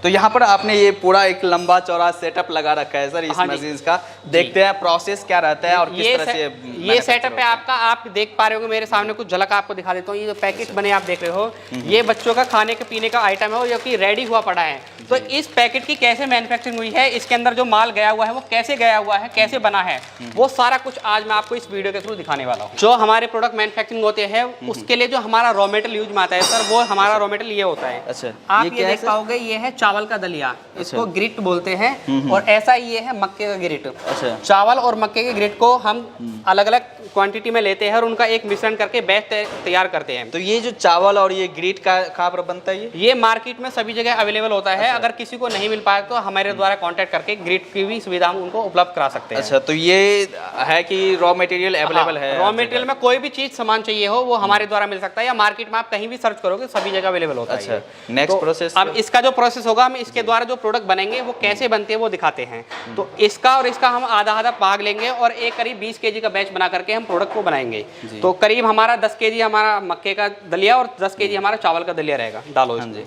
तो यहाँ पर आपने ये पूरा एक लंबा चौड़ा सेटअप लगा रखा है सर इस मशीन का, देखते हैं प्रोसेस क्या रहता है और किस तरह से ये सेटअप है आपका। आप देख पा रहे हो मेरे सामने कुछ झलक आपको दिखा देता हूँ। ये जो पैकेट बने आप देख रहे हो, ये बच्चों का खाने के पीने का आइटम है जो कि रेडी हुआ पड़ा है। तो इस पैकेट की कैसे मैन्युफैक्चरिंग हुई है, इसके अंदर जो माल गया हुआ है वो कैसे गया हुआ है, कैसे बना है, वो सारा कुछ आज मैं आपको इस वीडियो के थ्रू दिखाने वाला हूँ। जो हमारे प्रोडक्ट मैन्युफैक्चरिंग होते हैं उसके लिए जो हमारा रॉ मटेरियल यूज में आता है सर, वो हमारा रॉ मटेरियल ये होता है। अच्छा, आप ये देख पाओगे, ये है चावल का दलिया, इसको ग्रिट बोलते हैं। और ऐसा ये है मक्के का ग्रिट। अच्छा, चावल और मक्के के ग्रिट को हम अलग अलग क्वांटिटी में लेते हैं और उनका एक मिश्रण करके बैच तैयार करते हैं। तो ये जो चावल और ये ग्रिट का कहाँ पर बनता है? ये मार्केट में सभी जगह अवेलेबल होता है। अगर किसी को नहीं मिल पाए तो हमारे द्वारा कांटेक्ट करके ग्रिट की भी सुविधा हम उनको उपलब्ध करा सकते हैं। अच्छा, तो ये है कि रॉ मटेरियल अवेलेबल है? रॉ मटेरियल में कोई भी चीज सामान चाहिए हो वो हमारे द्वारा मिल सकता है, या मार्केट में आप कहीं भी सर्च करोगे सभी जगह अवेलेबल होता है। अच्छा, नेक्स्ट प्रोसेस? अब इसका जो प्रोसेस होगा, हम इसके द्वारा जो प्रोडक्ट बनेंगे वो कैसे बनते हैं वो दिखाते हैं। तो इसका और इसका हम आधा आधा भाग लेंगे और एक करीब 20 केजी का बैच बना करके हम प्रोडक्ट को बनाएंगे। तो करीब हमारा 10 केजी हमारा मक्के का दलिया और 10 केजी हमारा चावल का दलिया रहेगा। डालो इसमें।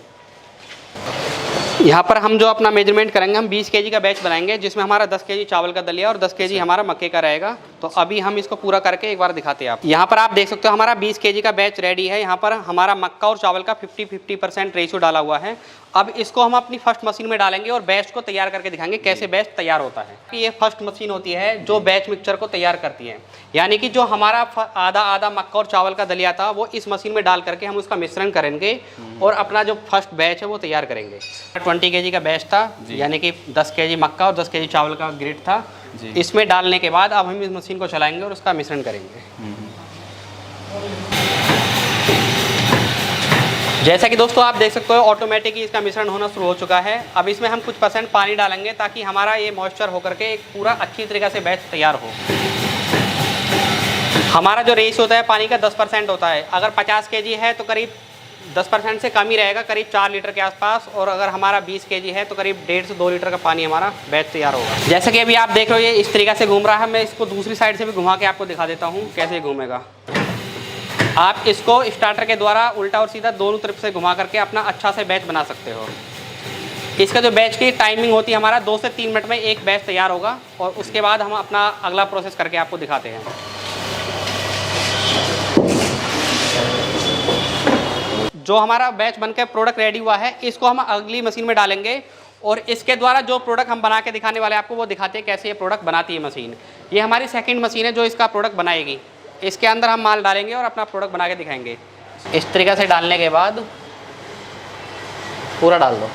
यहाँ पर हम जो अपना मेजरमेंट करेंगे, हम 20 केजी का बैच बनाएंगे जिसमें हमारा 10 केजी चावल का दलिया और 10 केजी हमारा मक्के का रहेगा। तो अभी हम इसको पूरा करके एक बार दिखाते हैं आप। यहाँ पर आप देख सकते हो हमारा 20 केजी का बैच रेडी है। यहाँ पर हमारा मक्का और चावल का 50-50% रेशियो डाला हुआ है। अब इसको हम अपनी फर्स्ट मशीन में डालेंगे और बैच को तैयार करके दिखाएंगे कैसे बैच तैयार होता है। ये फर्स्ट मशीन होती है जो बैच मिक्सचर को तैयार करती है, यानी कि जो हमारा आधा आधा मक्का और चावल का दलिया था वो इस मशीन में डाल करके हम उसका मिश्रण करेंगे और अपना जो फर्स्ट बैच है वो तैयार करेंगे। 20 केजी का बैच था, यानी कि 10 केजी मक्का और 10 केजी चावल का ग्रिट था। इसमें डालने के बाद अब हम इस मशीन को चलाएंगे और उसका मिश्रण करेंगे। जैसा कि दोस्तों आप देख सकते हो ऑटोमेटिक ही इसका मिश्रण होना शुरू हो चुका है। अब इसमें हम कुछ % पानी डालेंगे ताकि हमारा ये मॉइस्चर होकर के एक पूरा अच्छी तरीके से बैच तैयार हो। हमारा जो रेशियो होता है पानी का 10% होता है। अगर 50 केजी है तो करीब 10% से कम ही रहेगा, करीब 4 लीटर के आसपास। और अगर हमारा 20 केजी है तो करीब 1.5 से 2 लीटर का पानी हमारा बैच तैयार होगा। जैसे कि अभी आप देख रहे हो ये इस तरीके से घूम रहा है। मैं इसको दूसरी साइड से भी घुमा के आपको दिखा देता हूँ कैसे घूमेगा। आप इसको स्टार्टर के द्वारा उल्टा और सीधा दोनों तरफ से घुमा करके अपना अच्छा से बैच बना सकते हो। इसका जो बैच की टाइमिंग होती है हमारा 2 से 3 मिनट में एक बैच तैयार होगा और उसके बाद हम अपना अगला प्रोसेस करके आपको दिखाते हैं। जो हमारा बैच बनकर प्रोडक्ट रेडी हुआ है इसको हम अगली मशीन में डालेंगे और इसके द्वारा जो प्रोडक्ट हम बना के दिखाने वाले आपको वो दिखाते हैं कैसे ये प्रोडक्ट बनाती है मशीन। ये हमारी सेकंड मशीन है जो इसका प्रोडक्ट बनाएगी। इसके अंदर हम माल डालेंगे और अपना प्रोडक्ट बना के दिखाएंगे। इस तरीके से डालने के बाद पूरा डाल दो।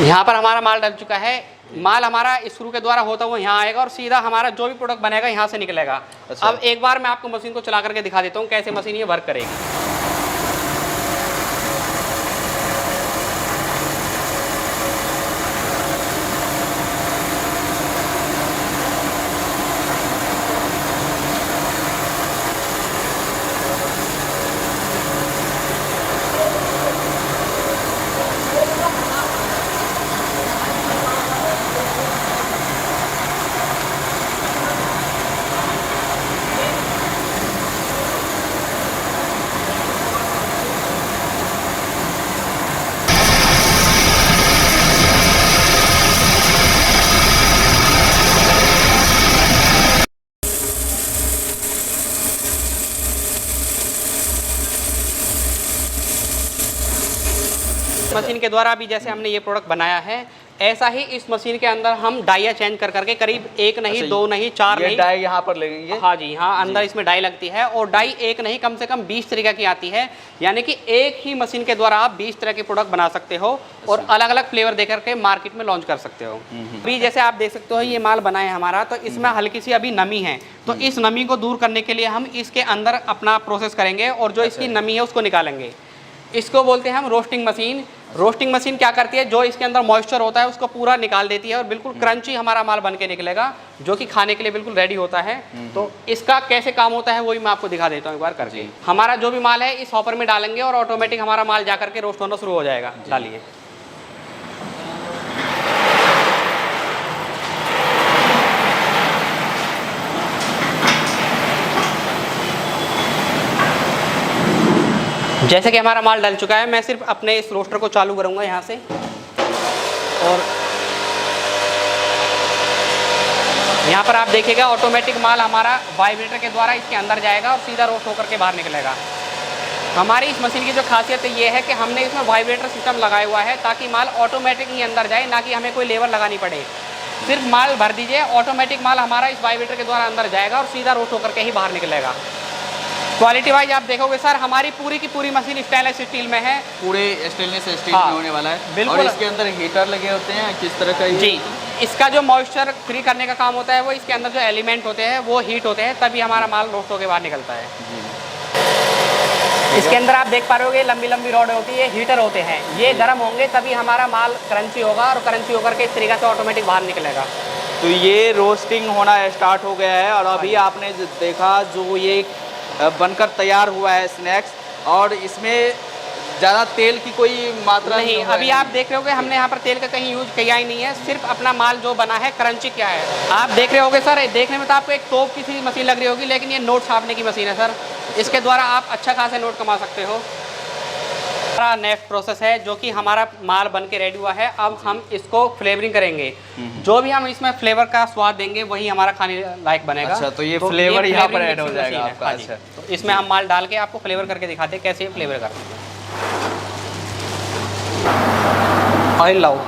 यहाँ पर हमारा माल डल चुका है। माल हमारा स्क्रू के द्वारा होता हुआ यहाँ आएगा और सीधा हमारा जो भी प्रोडक्ट बनेगा यहाँ से निकलेगा। अच्छा। अब एक बार मैं आपको मशीन को चला करके दिखा देता हूँ कैसे मशीन ये वर्क करेगी। मशीन के द्वारा भी जैसे हमने ये प्रोडक्ट बनाया है ऐसा ही इस मशीन के अंदर हम डाइया चेंज कर करके करीब 1 नहीं 2 नहीं 4 नहीं डाई यहाँ पर लगेंगे। हाँ जी, हाँ अंदर इसमें डाई लगती है और डाई एक नहीं कम से कम 20 तरीके की आती है। यानी कि एक ही मशीन के द्वारा आप 20 तरह के प्रोडक्ट बना सकते हो और अलग अलग फ्लेवर दे करके मार्केट में लॉन्च कर सकते हो। अभी जैसे आप देख सकते हो ये माल बना है हमारा, तो इसमें हल्की सी अभी नमी है। तो इस नमी को दूर करने के लिए हम इसके अंदर अपना प्रोसेस करेंगे और जो इसकी नमी है उसको निकालेंगे। इसको बोलते हैं हम रोस्टिंग मशीन। रोस्टिंग मशीन क्या करती है, जो इसके अंदर मॉइस्चर होता है उसको पूरा निकाल देती है और बिल्कुल क्रंची हमारा माल बन के निकलेगा जो कि खाने के लिए बिल्कुल रेडी होता है। तो इसका कैसे काम होता है वही मैं आपको दिखा देता हूँ एक बार करके। हमारा जो भी माल है इस हॉपर में डालेंगे और ऑटोमेटिक हमारा माल जा करके रोस्ट होना शुरू हो जाएगा। डालिए। जैसे कि हमारा माल डल चुका है, मैं सिर्फ अपने इस रोस्टर को चालू करूँगा यहाँ से, और यहाँ पर आप देखिएगा ऑटोमेटिक माल हमारा वाइब्रेटर के द्वारा इसके अंदर जाएगा और सीधा रोस्ट होकर के बाहर निकलेगा। हमारी इस मशीन की जो खासियत ये है कि हमने इसमें वाइब्रेटर सिस्टम लगाया हुआ है ताकि माल ऑटोमेटिक ही अंदर जाए, ना कि हमें कोई लेवर लगानी पड़े। सिर्फ माल भर दीजिए, ऑटोमेटिक माल हमारा इस वाइब्रेटर के द्वारा अंदर जाएगा और सीधा रोस्ट होकर के ही बाहर निकलेगा। क्वालिटी वाइज आप देखोगे सर, हमारी पूरी की पूरी मशीन स्टेनलेस स्टील में है, पूरे स्टेनलेस स्टील हाँ, में होने वाला है। बिल्कुल। और इसके अंदर हीटर लगे होते हैं किस तरह का? जी, इसका जो मॉइस्चर फ्री करने का काम होता है वो इसके अंदर जो एलिमेंट होते हैं वो हीट होते हैं, तभी हमारा माल रोस्ट होकर बाहर निकलता है। इसके अंदर आप देख पा रहे होगे लंबी लंबी रॉड होती है, हीटर होते हैं, ये गर्म होंगे तभी हमारा माल क्रंची होगा और क्रंची होकर के इस तरीके से ऑटोमेटिक बाहर निकलेगा। तो ये रोस्टिंग होना स्टार्ट हो गया है और अभी आपने जो देखा जो ये बनकर तैयार हुआ है स्नैक्स, और इसमें ज़्यादा तेल की कोई मात्रा नहीं। अभी आप देख रहे होगे हमने यहाँ पर तेल का कहीं यूज किया ही नहीं है, सिर्फ अपना माल जो बना है क्रंची क्या है। आप देख रहे होगे सर, देखने में तो आपको एक तोप की सी मशीन लग रही होगी, लेकिन ये नोट छापने की मशीन है सर। इसके द्वारा आप अच्छा खासा नोट कमा सकते हो। हमारा नेक्स्ट प्रोसेस है जो कि हमारा माल बन के रेडी हुआ है। अब हम इसको फ्लेवरिंग करेंगे, जो भी हम इसमें फ्लेवर का स्वाद देंगे वही हमारा खाने लायक बनेगा। अच्छा, तो ये फ्लेवर यहाँ पर ऐड हो जाएगा आपका। हाँ जी, तो इसमें हम माल डाल के आपको फ्लेवर करके दिखाते हैं कैसे फ्लेवर करते हैं। ऑयल लाओ।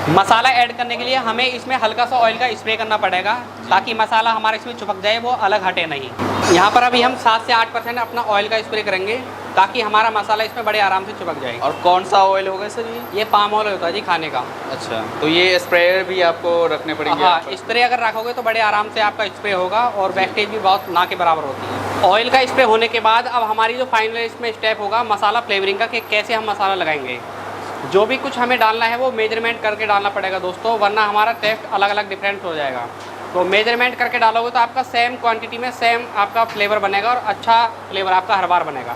मसाला ऐड करने के लिए हमें इसमें हल्का सा ऑयल का स्प्रे करना पड़ेगा ताकि मसाला हमारे इसमें चिपक जाए, वो अलग हटे नहीं। यहाँ पर अभी हम 7 से 8% अपना ऑयल का स्प्रे करेंगे ताकि हमारा मसाला इसमें बड़े आराम से चिपक जाए। और कौन सा ऑयल होगा सर? ये पाम ऑयल होता है जी खाने का। अच्छा, तो ये स्प्रेयर भी आपको रखने पड़ेंगे? हाँ, स्प्रे अगर रखोगे तो बड़े आराम से आपका स्प्रे होगा और वेस्टेज भी बहुत ना के बराबर होती है। ऑयल का स्प्रे होने के बाद अब हमारी जो फाइनल इसमें स्टेप होगा मसाला फ्लेवरिंग का, कि कैसे हम मसाला लगाएंगे। जो भी कुछ हमें डालना है वो मेजरमेंट करके डालना पड़ेगा दोस्तों, वरना हमारा टेस्ट अलग अलग डिफरेंट हो जाएगा। तो मेजरमेंट करके डालोगे तो आपका सेम क्वांटिटी में सेम आपका फ्लेवर बनेगा और अच्छा फ्लेवर आपका हर बार बनेगा।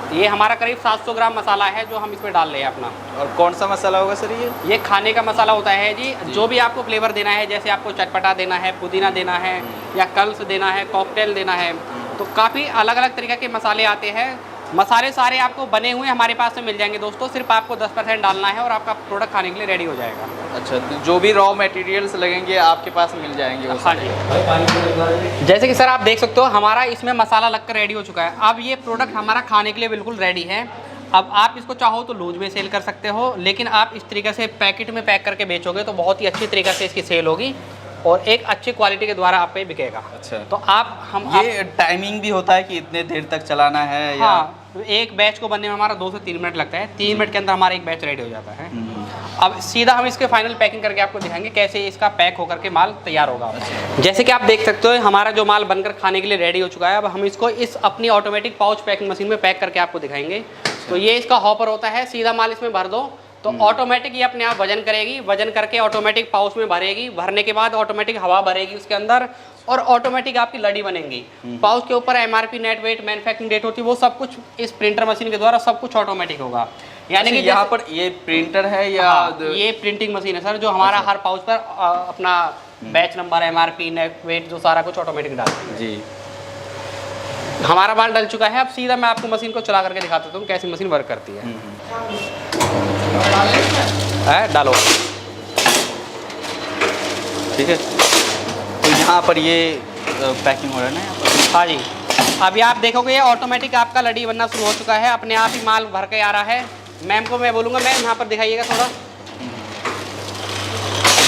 तो ये हमारा करीब 700 ग्राम मसाला है जो हम इसमें डाल रहे हैं अपना। और कौन सा मसाला होगा सर? ये खाने का मसाला होता है जी। जो भी आपको फ्लेवर देना है, जैसे आपको चटपटा देना है, पुदीना देना है, या कल्स देना है, कॉकटेल देना है, तो काफ़ी अलग अलग तरीके के मसाले आते हैं। मसाले सारे आपको बने हुए हमारे पास में मिल जाएंगे दोस्तों, सिर्फ आपको 10% डालना है और आपका प्रोडक्ट खाने के लिए रेडी हो जाएगा। अच्छा, तो जो भी रॉ मटेरियल्स लगेंगे आपके पास मिल जाएंगे वो? हाँ जी। जैसे कि सर आप देख सकते हो हमारा इसमें मसाला लगकर रेडी हो चुका है। अब ये प्रोडक्ट हमारा खाने के लिए बिल्कुल रेडी है। अब आप इसको चाहो तो लूज में सेल कर सकते हो, लेकिन आप इस तरीके से पैकेट में पैक करके बेचोगे तो बहुत ही अच्छी तरीके से इसकी सेल होगी और एक अच्छी क्वालिटी के द्वारा आप पे बिकेगा। अच्छा, तो ये टाइमिंग भी होता है कि इतने देर तक चलाना है? हाँ, एक बैच को बनने में हमारा 2 से 3 मिनट लगता है। 3 मिनट के अंदर हमारा एक बैच रेडी हो जाता है। अब सीधा हम इसके फाइनल पैकिंग करके आपको दिखाएंगे कैसे इसका पैक होकर के माल तैयार होगा। जैसे कि आप देख सकते हो हमारा जो माल बनकर खाने के लिए रेडी हो चुका है। अब हम इसको इस अपनी ऑटोमेटिक पाउच पैकिंग मशीन में पैक करके आपको दिखाएंगे। तो ये इसका हॉपर होता है, सीधा माल इसमें भर दो तो ऑटोमेटिक ये अपने आप वजन करेगी, वजन करके ऑटोमेटिक पाउच में भरेगी, भरने के बाद ऑटोमेटिक हवा भरेगी उसके अंदर और ऑटोमेटिक आपकी लड़ी बनेगी। पाउच के ऊपर MRP, net weight, manufacturing date होती है, वो सब कुछ इस प्रिंटर मशीन के द्वारा सब कुछ ऑटोमेटिक होगा। यानी कि यहाँ पर ये प्रिंटर है या? हाँ, ये प्रिंटिंग मशीन है सर, जो हमारा हर पाउच पर अपना batch number, MRP, net weight, जो सारा कुछ ऑटोमेटिक डालती है जी। हमारा माल डल चुका है। अब सीधा मैं आपको मशीन को चला करके दिखाता हूँ कैसी मशीन वर्क करती है। डालो, ठीक है। तो यहाँ पर ये पैकिंग हो रहा है ना यहाँ पर? हाँ जी। अभी आप देखोगे ये ऑटोमेटिक आपका लड़ी बनना शुरू हो चुका है, अपने आप ही माल भर के आ रहा है। मैम को मैं बोलूँगा मैम यहाँ पर दिखाइएगा थोड़ा।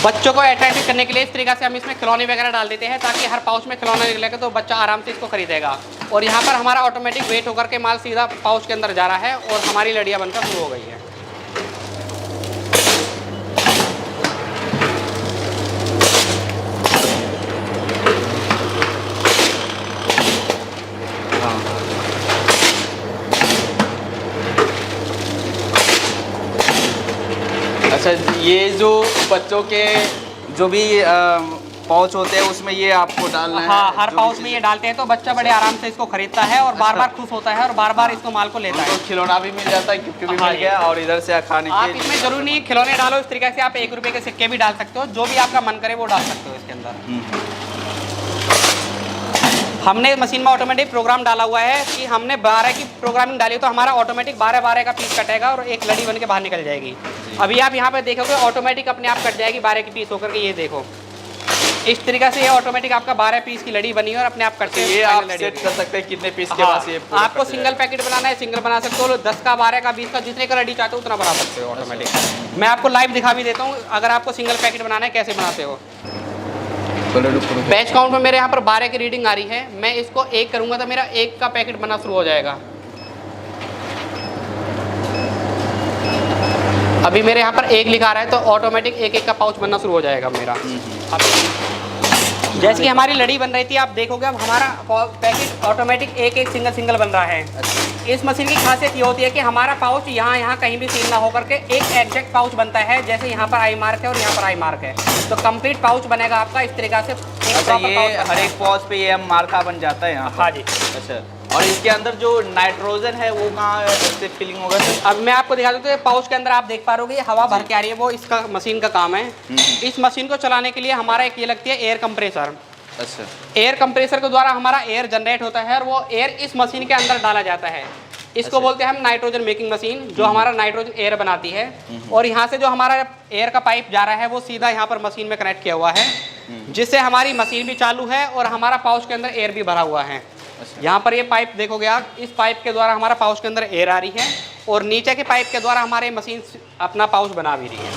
बच्चों को अट्रैक्टिव करने के लिए इस तरीके से हम इसमें खिलौने वगैरह डाल देते हैं ताकि हर पाउच में खिलौना निकलेगा तो बच्चा आराम से इसको खरीदेगा। और यहाँ पर हमारा ऑटोमेटिक वेट होकर के माल सीधा पाउच के अंदर जा रहा है और हमारी लड़ियाँ बनकर शुरू हो गई है। अच्छा, ये जो बच्चों के जो भी पाउच होते हैं उसमें ये आपको डालना है? हाँ, हर पाउच में ये डालते हैं तो बच्चा बड़े आराम से इसको खरीदता है और बार बार खुश होता है और बार बार इसको माल को लेता है। तो खिलौना भी मिल जाता है, गिफ्ट भी मिल गया और इधर से खाने आप इसमें जरूरी नहीं खिलौने डालो, इस तरीके से आप 1 रुपये के सिक्के भी डाल सकते हो, जो भी आपका मन करे वो डाल सकते हो इसके अंदर। हमने मशीन में ऑटोमेटिक प्रोग्राम डाला हुआ है कि हमने 12 की प्रोग्रामिंग डाली तो हमारा ऑटोमेटिक 12 का पीस कटेगा और एक लड़ी बन के बाहर निकल जाएगी। अभी आप यहाँ पे देखोगे ऑटोमेटिक अपने आप कट जाएगी 12 की पीस होकर के। ये देखो इस तरीके से ये ऑटोमेटिक आपका 12 पीस की लड़ी बनी है और अपने आप कटते हैं। ये आप सेट कर सकते हैं कितने पीस के बाद ये पूरा आपको कट सिंगल पैकेट बनाना है सिंगल बना सकते हो, 10 का 12 का 20 का जितने का लड़ी चाहते हो उतना बना सकते हो ऑटोमेटिक। मैं आपको लाइव दिखा भी देता हूँ अगर आपको सिंगल पैकेट बनाना है कैसे बनाते हो। बैच काउंट में मेरे यहाँ पर 12 की रीडिंग आ रही है, मैं इसको 1 करूँगा तो मेरा 1 का पैकेट बनना शुरू हो जाएगा। अभी मेरे यहाँ पर 1 लिखा रहा है तो ऑटोमेटिक 1 का पाउच बनना शुरू हो जाएगा मेरा। अब जैसे कि हमारी लड़ी बन रही थी आप देखोगे अब हमारा पैकेट ऑटोमेटिक एक सिंगल बन रहा है। इस मशीन की खासियत ये होती है कि हमारा पाउच यहाँ कहीं भी सील ना होकर के एक एग्जैक्ट पाउच बनता है। जैसे यहाँ पर आई मार्क है और यहाँ पर आई मार्क है तो कंप्लीट पाउच बनेगा आपका इस तरीका से। अच्छा, ये हर एक पाउच पे ये मार्का बन जाता है यहाँ? हाँ जी। अच्छा, और इसके अंदर जो नाइट्रोजन है वो कहाँ से फिलिंग होगा? अब मैं आपको दिखा देता हूँ पाउच के अंदर आप देख पा रहे हो हवा भर के आ रही है, वो इसका मशीन का काम है। इस मशीन को चलाने के लिए हमारा एक ये लगती है एयर कंप्रेसर। अच्छा, एयर कंप्रेसर के द्वारा हमारा एयर जनरेट होता है और वो एयर इस मशीन के अंदर डाला जाता है। इसको बोलते हैं हम नाइट्रोजन मेकिंग मशीन, जो हमारा नाइट्रोजन एयर बनाती है। और यहाँ से जो हमारा एयर का पाइप जा रहा है वो सीधा यहाँ पर मशीन में कनेक्ट किया हुआ है, जिससे हमारी मशीन भी चालू है और हमारा पाउच के अंदर एयर भी भरा हुआ है। यहाँ पर ये पाइप देखोगे आप, इस पाइप के द्वारा हमारा पाउच के अंदर एयर आ रही है और नीचे के पाइप के द्वारा हमारे मशीन अपना पाउच बना भी रही है।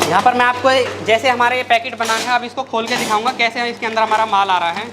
यहाँ पर मैं आपको जैसे हमारे ये पैकेट बना है अब इसको खोल के दिखाऊंगा कैसे इसके अंदर हमारा माल आ रहा है।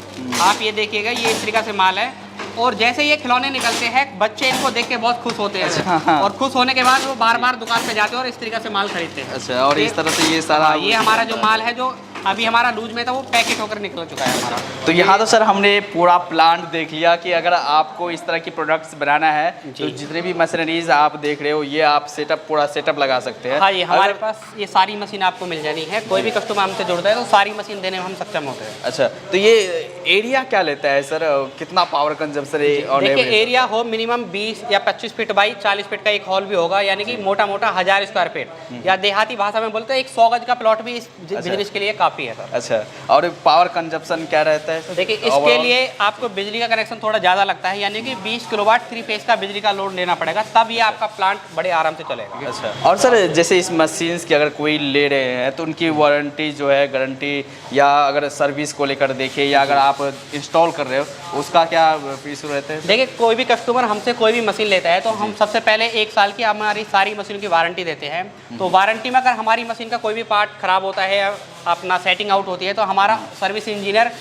आप ये देखिएगा ये इस तरीके से माल है और जैसे ये खिलौने निकलते हैं बच्चे इनको देख के बहुत खुश होते हैं और खुश होने के बाद वो बार दुकान पे जाते हैं और इस तरीके से माल खरीदते हैं। अच्छा, और इस तरह से ये सारा ये हमारा जो माल है जो अभी हमारा लूज में था वो पैकेट होकर निकल चुका है हमारा। तो यहाँ तो सर हमने पूरा प्लांट देख लिया कि अगर आपको इस तरह की प्रोडक्ट्स बनाना है तो जितने भी मशीनरीज आप देख रहे हो ये आप पूरा सेटअप लगा सकते हैं। हाँ, ये हमारे पास ये सारी मशीन आपको मिल जानी है। कोई भी कस्टमर हमसे जुड़ता है तो सारी मशीन देने में हम सक्षम होते हैं। अच्छा, तो ये एरिया क्या लेता है सर, कितना पावर कंजम्पशन है? देखिए एरिया हो मिनिमम 20 या 25 फीट बाई 40 फीट का एक हॉल भी होगा, यानी कि मोटा 1000 स्क्वायर फीट या देहाती भाषा में बोलते हैं 100 गज का प्लॉट भी इस बिजनेस के लिए काफ़ी है सर। अच्छा, और पावर कंजप्शन क्या रहता है? देखिए इसके लिए आपको बिजली का कनेक्शन थोड़ा ज़्यादा लगता है, यानी कि 20 किलोवाट 3 फेज का बिजली का लोड लेना पड़ेगा, तब ये आपका प्लांट बड़े आराम से चलेगा। अच्छा, और सर जैसे इस मशीन्स की अगर कोई ले रहे हैं तो उनकी वारंटी जो है, गारंटी या अगर सर्विस को लेकर देखें या अगर आप इंस्टॉल कर रहे हो उसका क्या इशू रहते हैं? देखिए कोई भी कस्टमर हमसे कोई भी मशीन लेता है तो हम सबसे पहले 1 साल की हमारी सारी मशीन की वारंटी देते हैं। तो वारंटी में अगर हमारी मशीन का कोई भी पार्ट खराब होता है या अपना सेटिंग आउट होती है तो हमारा service engineer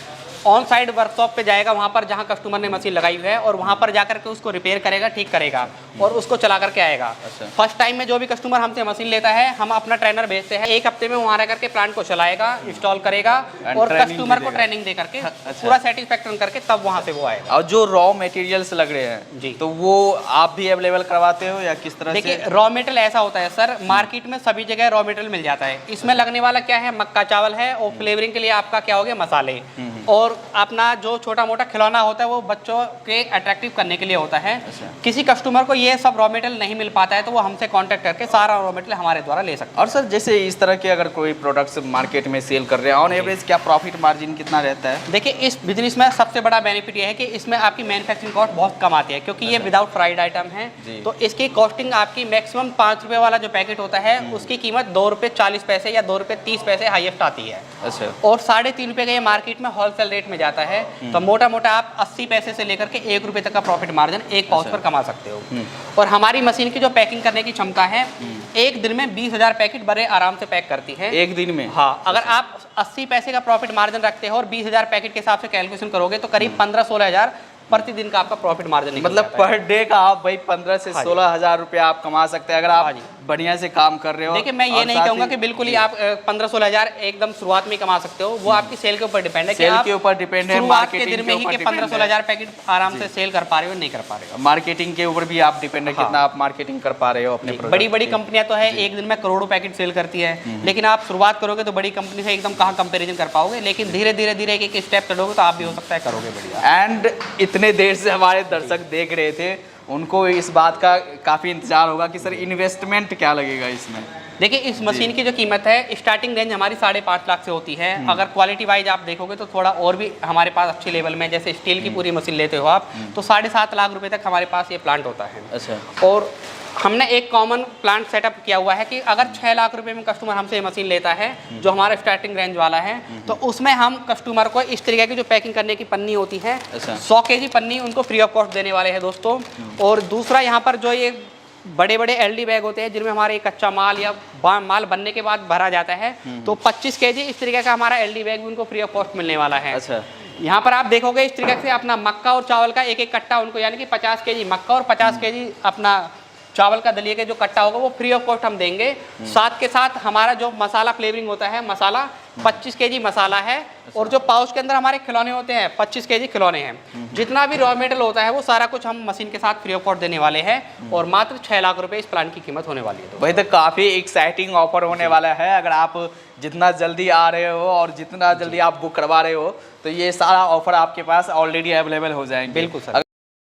on side workshop पे जाएगा, वहाँ पर जहाँ कस्टमर ने मशीन लगाई हुई है, और वहाँ पर जाकर के उसको रिपेयर करेगा, ठीक करेगा और उसको चला करके आएगा। अच्छा। फर्स्ट टाइम में जो भी कस्टमर हमसे मशीन लेता है हम अपना ट्रेनर भेजते हैं, 1 हफ्ते में वहाँ रह करके प्लांट को चलाएगा, इंस्टॉल करेगा और कस्टमर को ट्रेनिंग दे करके पूरा सेटिस्फैक्शन करके तब वहाँ से वो आएगा। और जो रॉ मटेरियल्स लग रहे हैं जी, तो वो आप भी अवेलेबल करवाते हो या किस तरह? देखिए रॉ मटेरियल ऐसा होता है सर, मार्केट में सभी जगह रॉ मटेरियल मिल जाता है। इसमें लगने वाला क्या है, मक्का चावल है और फ्लेवरिंग के लिए आपका क्या हो गया मसाले, और अपना जो छोटा मोटा खिलौना होता है वो बच्चों के अट्रैक्टिव करने के लिए होता है। अच्छा। किसी कस्टमर को ये सब रॉ मटेरियल नहीं मिल पाता है तो वो हमसे कांटेक्ट करके सारा रॉ मटेरियल हमारे द्वारा ले सकते हैं। और सर जैसे इस तरह के अगर कोई प्रोडक्ट्स मार्केट में सेल कर रहे हैं ऑन एवरेज क्या प्रॉफिट मार्जिन कितना रहता है? देखिए इस बिजनेस में सबसे बड़ा बेनिफिट ये है कि इसमें आपकी मैन्युफैक्चरिंग कॉस्ट बहुत कम आती है, क्योंकि ये विदाउट फ्राइड आइटम है। तो इसकी कॉस्टिंग आपकी मैक्सिमम 5 रुपये वाला जो पैकेट होता है उसकी कीमत 2 रुपये 40 पैसे या 2 रुपये 30 पैसे हाईएस्ट आती है। अच्छा। और 3.5 रुपये का ये मार्केट में होलसेल रेट में जाता है। तो मोटा मोटा आप 80 पैसे से लेकर के 1 रुपये तक का प्रॉफिट मार्जिन एक पाउच पर कमा सकते हो। और हमारी मशीन की जो पैकिंग करने की क्षमता है, एक दिन में 20,000 पैकेट बड़े आराम से पैक करती है। एक दिन में? हाँ, अगर आप 80 पैसे का प्रॉफिट मार्जिन रखते हो और 20,000 पैकेट के हिसाब से कैलकुलेशन करोगे तो करीब 15-16,000 प्रतिदिन का आपका प्रॉफिट मार्जिन, मतलब पर डे का आप भाई 15 से 16,000 रुपये आप कमा सकते हैं अगर आप बढ़िया से काम कर रहे हो। देखिए मैं ये नहीं कहूँगा कि बिल्कुल ही आप 15-16,000 एकदम शुरुआत में कमा सकते हो, वो आपकी सेल के ऊपर डिपेंड है। सेल के ऊपर डिपेंड है, मार्केटिंग के दिन में ही कि 15-16,000 पैकेट आराम से सेल कर पा रहे हो नहीं कर पा रहे हो। मार्केटिंग के ऊपर भी आप डिपेंड है कितना आप मार्केटिंग कर पा रहे हो अपने। बड़ी बड़ी कंपनियां तो है एक दिन में करोड़ों पैकेट सेल करती है, लेकिन आप शुरुआत करोगे तो बड़ी कंपनी से एकदम कहाँ कंपेरिजन कर पाओगे, लेकिन धीरे धीरे एक स्टेप चढ़ोगे तो आप भी हो सकता है करोगे बढ़िया। एंड इतने देर से हमारे दर्शक देख रहे थे, उनको इस बात का काफ़ी इंतजार होगा कि सर इन्वेस्टमेंट क्या लगेगा इसमें? देखिए इस मशीन की जो कीमत है, स्टार्टिंग रेंज हमारी 5.5 लाख से होती है। अगर क्वालिटी वाइज आप देखोगे तो थोड़ा और भी हमारे पास अच्छे लेवल में, जैसे स्टील की पूरी मशीन लेते हो आप तो 7.5 लाख रुपए तक हमारे पास ये प्लांट होता है। अच्छा। और हमने एक कॉमन प्लांट सेटअप किया हुआ है कि अगर 6 लाख रुपए में कस्टमर हमसे मशीन लेता है, जो हमारा स्टार्टिंग रेंज वाला है, तो उसमें हम कस्टमर को इस तरीके की जो पैकिंग करने की पन्नी होती है, 100 केजी पन्नी उनको फ्री ऑफ कॉस्ट देने वाले हैं दोस्तों। और दूसरा यहाँ पर जो ये बड़े बड़े एलडी बैग होते हैं जिनमें हमारे कच्चा माल या माल बनने के बाद भरा जाता है, तो 25 केजी इस तरीके का हमारा एलडी बैग भी उनको फ्री ऑफ कॉस्ट मिलने वाला है। अच्छा। यहाँ पर आप देखोगे इस तरीके से अपना मक्का और चावल का एक एक कट्टा उनको, यानी कि 50 केजी मक्का और 50 केजी अपना चावल का दलिए के जो कट्टा होगा वो फ्री ऑफ कॉस्ट हम देंगे। साथ के साथ हमारा जो मसाला फ्लेवरिंग होता है, मसाला 25 केजी मसाला है। और जो पाउच के अंदर हमारे खिलौने होते हैं 25 केजी खिलौने हैं। जितना भी रॉ मटेरियल होता है वो सारा कुछ हम मशीन के साथ फ्री ऑफ कॉस्ट देने वाले हैं। और मात्र 6 लाख रुपए इस प्लांट की कीमत होने वाली है। भाई तो काफ़ी एक्साइटिंग ऑफर होने वाला है। अगर आप जितना जल्दी आ रहे हो और जितना जल्दी आप बुक करवा रहे हो तो ये सारा ऑफर आपके पास ऑलरेडी अवेलेबल हो जाएंगे। बिल्कुल सर।